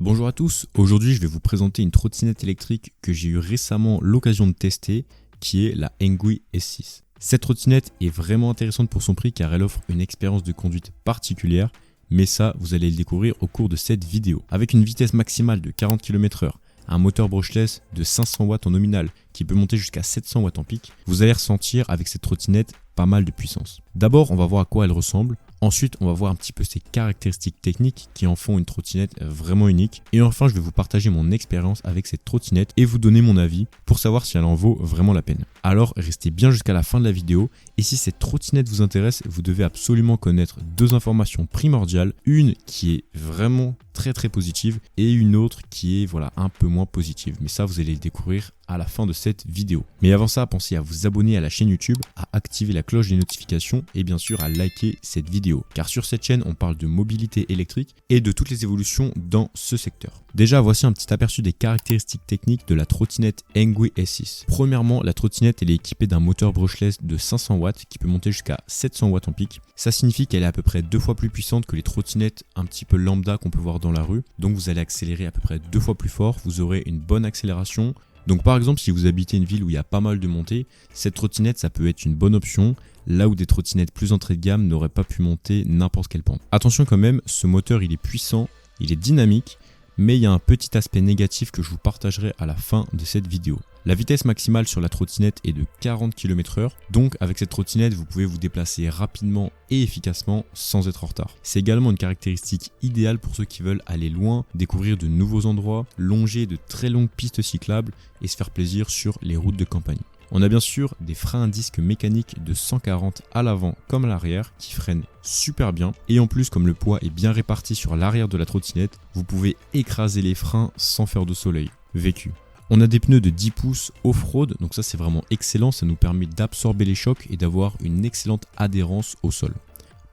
Bonjour à tous, aujourd'hui je vais vous présenter une trottinette électrique que j'ai eu récemment l'occasion de tester, qui est la Engui S6. Cette trottinette est vraiment intéressante pour son prix car elle offre une expérience de conduite particulière, mais ça vous allez le découvrir au cours de cette vidéo. Avec une vitesse maximale de 40 km/h, un moteur brushless de 500 watts en nominal qui peut monter jusqu'à 700 watts en pic, vous allez ressentir avec cette trottinette pas mal de puissance. D'abord on va voir à quoi elle ressemble. Ensuite, on va voir un petit peu ses caractéristiques techniques qui en font une trottinette vraiment unique. Et enfin, je vais vous partager mon expérience avec cette trottinette et vous donner mon avis pour savoir si elle en vaut vraiment la peine. Alors, restez bien jusqu'à la fin de la vidéo. Et si cette trottinette vous intéresse, vous devez absolument connaître deux informations primordiales. Une qui est vraiment très positive et une autre qui est un peu moins positive. Mais ça, vous allez le découvrir à la fin de cette vidéo. Mais avant ça, pensez à vous abonner à la chaîne YouTube, à activer la cloche des notifications et bien sûr à liker cette vidéo. Car sur cette chaîne, on parle de mobilité électrique et de toutes les évolutions dans ce secteur. Déjà, voici un petit aperçu des caractéristiques techniques de la trottinette Engui S6. Premièrement, la trottinette elle est équipée d'un moteur brushless de 500 watts qui peut monter jusqu'à 700 watts en pic. Ça signifie qu'elle est à peu près 2 fois plus puissante que les trottinettes un petit peu lambda qu'on peut voir dans la rue. Donc vous allez accélérer à peu près 2 fois plus fort, vous aurez une bonne accélération. Donc par exemple, si vous habitez une ville où il y a pas mal de montées, cette trottinette ça peut être une bonne option, là où des trottinettes plus entrée de gamme n'auraient pas pu monter n'importe quelle pente. Attention quand même, ce moteur il est puissant, il est dynamique, mais il y a un petit aspect négatif que je vous partagerai à la fin de cette vidéo. La vitesse maximale sur la trottinette est de 40 km/h, donc avec cette trottinette vous pouvez vous déplacer rapidement et efficacement sans être en retard. C'est également une caractéristique idéale pour ceux qui veulent aller loin, découvrir de nouveaux endroits, longer de très longues pistes cyclables et se faire plaisir sur les routes de campagne. On a bien sûr des freins à disque mécaniques de 140 à l'avant comme à l'arrière qui freinent super bien et en plus comme le poids est bien réparti sur l'arrière de la trottinette, vous pouvez écraser les freins sans faire de soleil. Vécu. On a des pneus de 10 pouces off-road, donc ça c'est vraiment excellent, ça nous permet d'absorber les chocs et d'avoir une excellente adhérence au sol.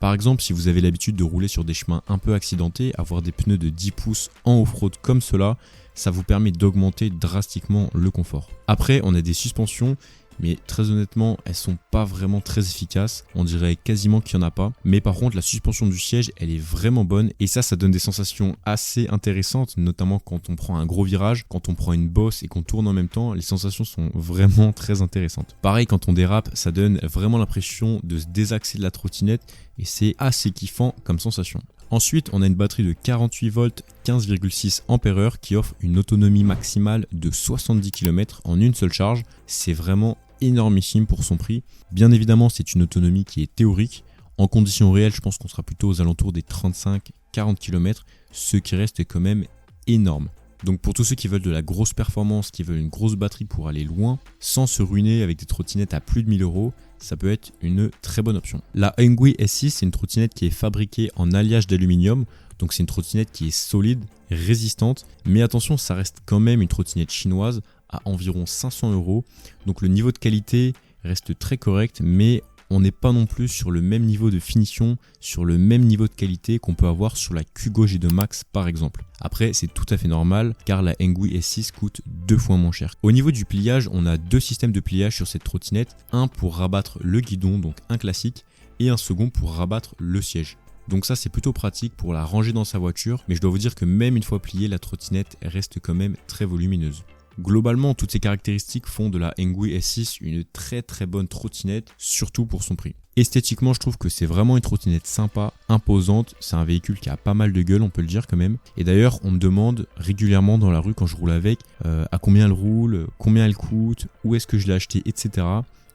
Par exemple, si vous avez l'habitude de rouler sur des chemins un peu accidentés, avoir des pneus de 10 pouces en off-road comme cela, ça vous permet d'augmenter drastiquement le confort. Après, on a des suspensions, mais très honnêtement, elles sont pas vraiment très efficaces. On dirait quasiment qu'il n'y en a pas. Mais par contre, la suspension du siège, elle est vraiment bonne. Et ça donne des sensations assez intéressantes, notamment quand on prend un gros virage, quand on prend une bosse et qu'on tourne en même temps. Les sensations sont vraiment très intéressantes. Pareil, quand on dérape, ça donne vraiment l'impression de se désaxer de la trottinette. Et c'est assez kiffant comme sensation. Ensuite, on a une batterie de 48 volts 15,6 Ah qui offre une autonomie maximale de 70 km en une seule charge. C'est vraiment énormissime pour son prix. Bien évidemment, c'est une autonomie qui est théorique. En conditions réelles, je pense qu'on sera plutôt aux alentours des 35-40 km, ce qui reste quand même énorme. Donc pour tous ceux qui veulent de la grosse performance, qui veulent une grosse batterie pour aller loin, sans se ruiner avec des trottinettes à plus de 1000 €, ça peut être une très bonne option. La Engui S6, c'est une trottinette qui est fabriquée en alliage d'aluminium, donc c'est une trottinette qui est solide, résistante, mais attention, ça reste quand même une trottinette chinoise à environ 500 €, donc le niveau de qualité reste très correct, mais on n'est pas non plus sur le même niveau de finition, sur le même niveau de qualité qu'on peut avoir sur la Kugo G2 Max par exemple. Après, c'est tout à fait normal car la Engui S6 coûte 2 fois moins cher. Au niveau du pliage, on a deux systèmes de pliage sur cette trottinette, un pour rabattre le guidon, donc un classique, et un second pour rabattre le siège. Donc ça c'est plutôt pratique pour la ranger dans sa voiture, mais je dois vous dire que même une fois pliée, la trottinette reste quand même très volumineuse. Globalement, toutes ces caractéristiques font de la Engui S6 une très bonne trottinette, surtout pour son prix. Esthétiquement, je trouve que c'est vraiment une trottinette sympa, imposante, c'est un véhicule qui a pas mal de gueule, on peut le dire quand même. Et d'ailleurs, on me demande régulièrement dans la rue quand je roule avec, à combien elle roule, combien elle coûte, où est-ce que je l'ai acheté, etc.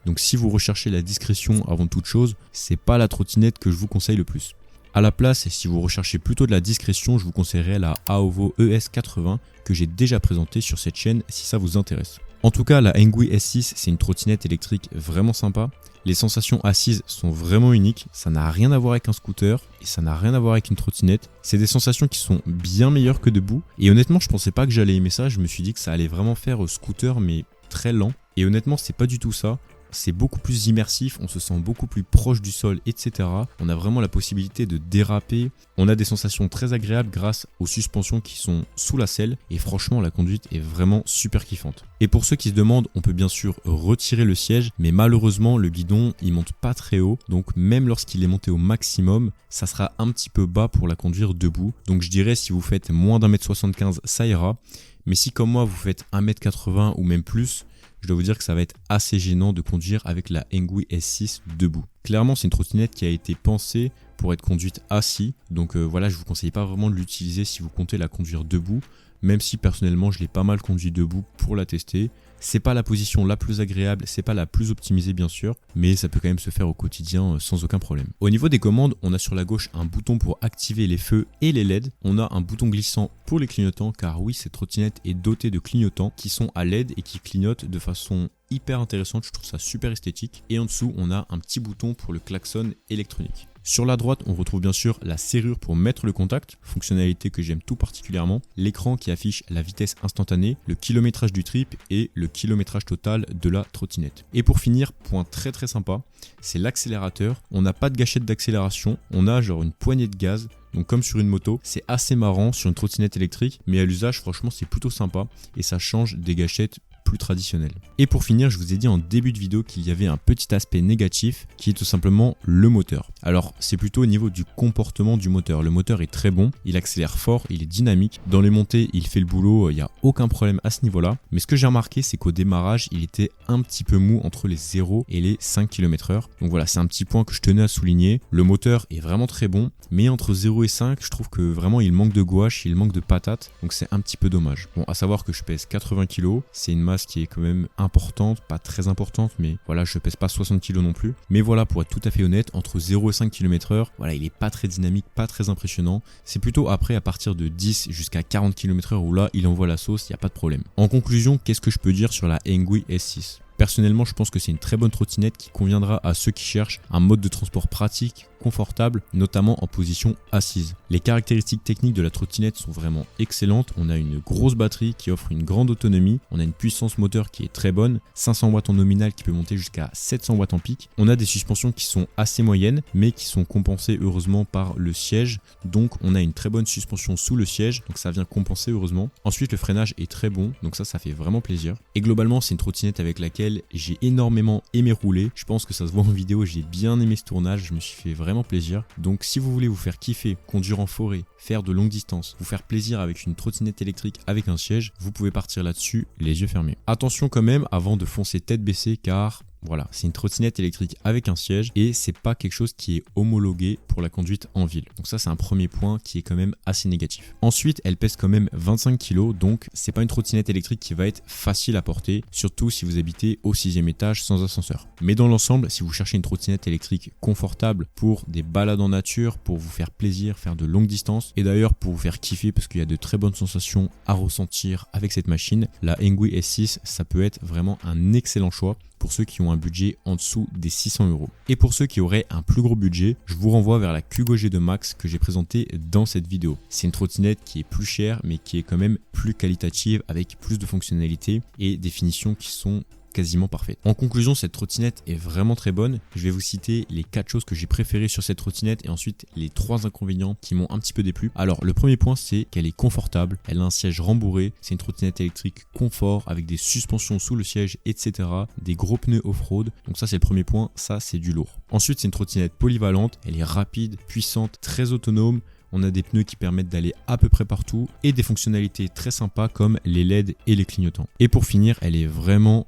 Donc si vous recherchez la discrétion avant toute chose, c'est pas la trottinette que je vous conseille le plus. À la place, si vous recherchez plutôt de la discrétion, je vous conseillerais la Aovo ES80 que j'ai déjà présentée sur cette chaîne si ça vous intéresse. En tout cas, la Engui S6, c'est une trottinette électrique vraiment sympa. Les sensations assises sont vraiment uniques, ça n'a rien à voir avec un scooter et ça n'a rien à voir avec une trottinette. C'est des sensations qui sont bien meilleures que debout et honnêtement, je pensais pas que j'allais aimer ça, je me suis dit que ça allait vraiment faire scooter mais très lent et honnêtement, c'est pas du tout ça. c'est beaucoup plus immersif, on se sent beaucoup plus proche du sol, etc. On a vraiment la possibilité de déraper. On a des sensations très agréables grâce aux suspensions qui sont sous la selle et franchement la conduite est vraiment super kiffante. Et pour ceux qui se demandent, on peut bien sûr retirer le siège, mais malheureusement le guidon il monte pas très haut, donc même lorsqu'il est monté au maximum, ça sera un petit peu bas pour la conduire debout. Donc je dirais si vous faites moins d'1m75 ça ira, mais si comme moi vous faites 1m80 ou même plus, je dois vous dire que ça va être assez gênant de conduire avec la Engui S6 debout. Clairement, c'est une trottinette qui a été pensée pour être conduite assis. Donc voilà, je vous conseille pas vraiment de l'utiliser si vous comptez la conduire debout. Même si personnellement, je l'ai pas mal conduit debout pour la tester. C'est pas la position la plus agréable, c'est pas la plus optimisée bien sûr, mais ça peut quand même se faire au quotidien sans aucun problème. Au niveau des commandes, on a sur la gauche un bouton pour activer les feux et les LED. On a un bouton glissant pour les clignotants, car oui, cette trottinette est dotée de clignotants qui sont à LED et qui clignotent de façon hyper intéressante, je trouve ça super esthétique. Et en dessous, on a un petit bouton pour le klaxon électronique. Sur la droite, on retrouve bien sûr la serrure pour mettre le contact, fonctionnalité que j'aime tout particulièrement, l'écran qui affiche la vitesse instantanée, le kilométrage du trip et le kilométrage total de la trottinette. Et pour finir, point très sympa, c'est l'accélérateur. On n'a pas de gâchette d'accélération, on a genre une poignée de gaz. Donc comme sur une moto, c'est assez marrant sur une trottinette électrique, mais à l'usage franchement c'est plutôt sympa et ça change des gâchettes plus traditionnel. Et pour finir, je vous ai dit en début de vidéo qu'il y avait un petit aspect négatif qui est tout simplement le moteur. Alors c'est plutôt au niveau du comportement du moteur. Le moteur est très bon, il accélère fort, il est dynamique. Dans les montées, il fait le boulot, il n'y a aucun problème à ce niveau-là. Mais ce que j'ai remarqué, c'est qu'au démarrage, il était un petit peu mou entre les 0 et les 5 km/h. Donc voilà, c'est un petit point que je tenais à souligner. Le moteur est vraiment très bon, mais entre 0 et 5, je trouve que vraiment il manque de gouache, il manque de patate. Donc c'est un petit peu dommage. Bon, à savoir que je pèse 80 kg, c'est une masse qui est quand même importante, pas très importante, mais voilà, je pèse pas 60 kg non plus. Mais voilà, pour être tout à fait honnête, entre 0 et 5 km/h, voilà, il est pas très dynamique, pas très impressionnant. C'est plutôt après, à partir de 10 jusqu'à 40 km/h où là, il envoie la sauce, il n'y a pas de problème. En conclusion, qu'est-ce que je peux dire sur la Engui S6 ? Personnellement, je pense que c'est une très bonne trottinette qui conviendra à ceux qui cherchent un mode de transport pratique, confortable, notamment en position assise. Les caractéristiques techniques de la trottinette sont vraiment excellentes. On a une grosse batterie qui offre une grande autonomie. On a une puissance moteur qui est très bonne, 500 watts en nominal qui peut monter jusqu'à 700 watts en pic. On a des suspensions qui sont assez moyennes, mais qui sont compensées heureusement par le siège. Donc on a une très bonne suspension sous le siège, donc ça vient compenser heureusement. Ensuite, le freinage est très bon, donc ça fait vraiment plaisir. Et globalement, c'est une trottinette avec laquelle j'ai énormément aimé rouler. Je pense que ça se voit en vidéo, j'ai bien aimé ce tournage, je me suis fait vraiment plaisir. Donc si vous voulez vous faire kiffer, conduire en forêt, faire de longues distances, vous faire plaisir avec une trottinette électrique avec un siège, vous pouvez partir là-dessus les yeux fermés. Attention quand même avant de foncer tête baissée, car voilà, c'est une trottinette électrique avec un siège et c'est pas quelque chose qui est homologué pour la conduite en ville. Donc ça, c'est un premier point qui est quand même assez négatif. Ensuite, elle pèse quand même 25 kg, donc c'est pas une trottinette électrique qui va être facile à porter, surtout si vous habitez au 6e étage sans ascenseur. Mais dans l'ensemble, si vous cherchez une trottinette électrique confortable pour des balades en nature, pour vous faire plaisir, faire de longues distances et d'ailleurs pour vous faire kiffer parce qu'il y a de très bonnes sensations à ressentir avec cette machine, la Engui S6, ça peut être vraiment un excellent choix pour ceux qui ont un budget en dessous des 600 €. Et pour ceux qui auraient un plus gros budget, je vous renvoie vers la Kugo G2 Max que j'ai présentée dans cette vidéo. C'est une trottinette qui est plus chère mais qui est quand même plus qualitative avec plus de fonctionnalités et des finitions qui sont quasiment parfaite. En conclusion, cette trottinette est vraiment très bonne. Je vais vous citer les 4 choses que j'ai préférées sur cette trottinette et ensuite les 3 inconvénients qui m'ont un petit peu déplu. Alors le premier point, c'est qu'elle est confortable, elle a un siège rembourré, c'est une trottinette électrique confort avec des suspensions sous le siège, etc. Des gros pneus off-road, donc ça c'est le premier point, ça c'est du lourd. Ensuite c'est une trottinette polyvalente, elle est rapide, puissante, très autonome. On a des pneus qui permettent d'aller à peu près partout et des fonctionnalités très sympas comme les LED et les clignotants. Et pour finir, elle est vraiment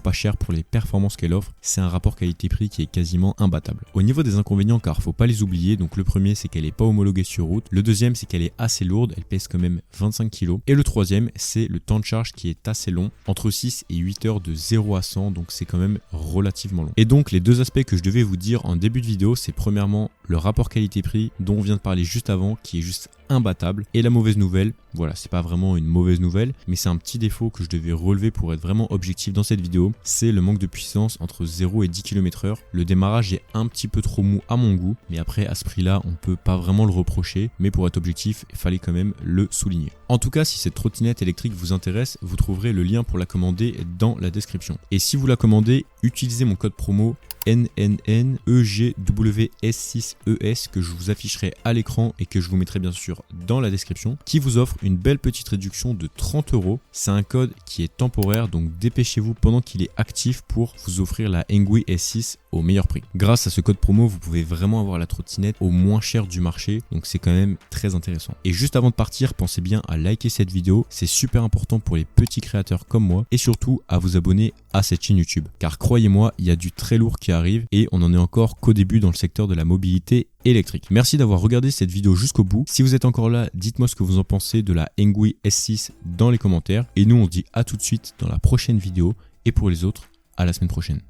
pas chère pour les performances qu'elle offre. C'est un rapport qualité-prix qui est quasiment imbattable. Au niveau des inconvénients, car faut pas les oublier, donc le premier c'est qu'elle est pas homologuée sur route. Le deuxième c'est qu'elle est assez lourde, elle pèse quand même 25 kg. Et le troisième c'est le temps de charge qui est assez long, entre 6 et 8 heures de 0 à 100, donc c'est quand même relativement long. Et donc les deux aspects que je devais vous dire en début de vidéo, c'est premièrement le rapport qualité-prix dont on vient de parler juste avant. écran qui est juste imbattable. Et la mauvaise nouvelle, voilà, c'est pas vraiment une mauvaise nouvelle, mais c'est un petit défaut que je devais relever pour être vraiment objectif dans cette vidéo, c'est le manque de puissance entre 0 et 10 km/h. Le démarrage est un petit peu trop mou à mon goût, mais après à ce prix-là, on peut pas vraiment le reprocher, mais pour être objectif, il fallait quand même le souligner. En tout cas, si cette trottinette électrique vous intéresse, vous trouverez le lien pour la commander dans la description. Et si vous la commandez, utilisez mon code promo NNNEGWS6ES que je vous afficherai à l'écran et que je vous mettrai bien sûr dans la description, qui vous offre une belle petite réduction de 30 €. C'est un code qui est temporaire, donc dépêchez-vous pendant qu'il est actif pour vous offrir la Engui S6 au meilleur prix. Grâce à ce code promo, vous pouvez vraiment avoir la trottinette au moins cher du marché, donc c'est quand même très intéressant. Et juste avant de partir, pensez bien à liker cette vidéo, c'est super important pour les petits créateurs comme moi, et surtout à vous abonner à cette chaîne YouTube. Car croyez-moi, il y a du très lourd qui arrive et on n'en est encore qu'au début dans le secteur de la mobilité électrique. Merci d'avoir regardé cette vidéo jusqu'au bout. Si vous êtes encore là, dites-moi ce que vous en pensez de la Engui S6 dans les commentaires. Et nous, on se dit à tout de suite dans la prochaine vidéo. Et pour les autres, à la semaine prochaine.